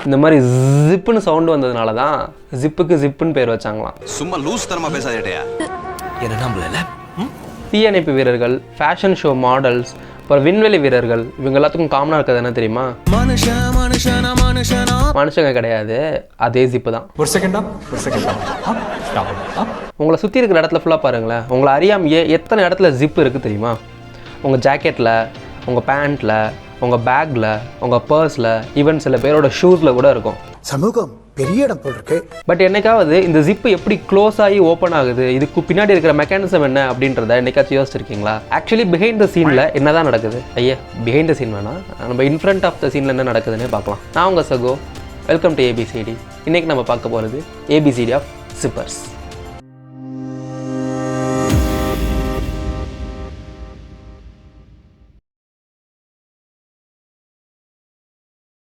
இந்த மாதிரி ஜிப்புன்னு சவுண்டு வந்ததுனால தான் ஜிப்புக்கு ஜிப்புன்னு பேர் வச்சாங்களாம். சும்மா லூஸ் தரமா பேசாதேடா. என்ன நம்பல. தீயணைப்பு வீரர்கள், ஃபேஷன் ஷோ மாடல்ஸ், அப்புறம் விண்வெளி வீரர்கள், இவங்க எல்லாத்துக்கும் காமனாக இருக்கிறது என்ன தெரியுமா? மனுஷங்க கிடையாது, அதே ஜிப்பு தான். ஒரு செகண்டா உங்களை சுற்றி இருக்கிற இடத்துல ஃபுல்லாக பாருங்களேன். உங்களை அறியாமையே எத்தனை இடத்துல ஜிப்பு இருக்குது தெரியுமா? உங்கள் ஜாக்கெட்டில், உங்கள் பேண்ட்டில், உங்கள் பேக்கில், உங்கள் பர்ஸில், ஈவன் சில பேரோட ஷூஸில் கூட இருக்கும். சமூகம் பெரிய இடம் போல் இருக்கு. பட் என்னைக்காவது இந்த ஜிப்பு எப்படி க்ளோஸ் ஆகி ஓப்பன் ஆகுது, இதுக்கு பின்னாடி இருக்கிற மெக்கானிசம் என்ன அப்படின்றத என்னைக்காச்சும் யோசிச்சிருக்கீங்களா? ஆக்சுவலி பிஹைண்ட் த சீனில் என்ன தான் நடக்குது? பிஹைண்ட் த சீன் வேணாம், நம்ம இன்ஃப்ரண்ட் ஆஃப் த சீனில் என்ன நடக்குதுன்னு பார்க்கலாம். நான் உங்கள் சகோ, வெல்கம் டு ஏபிசிடி. இன்றைக்கி நம்ம பார்க்க போகிறது ஏபிசிடி ஆஃப் ஜிப்பர்ஸ்.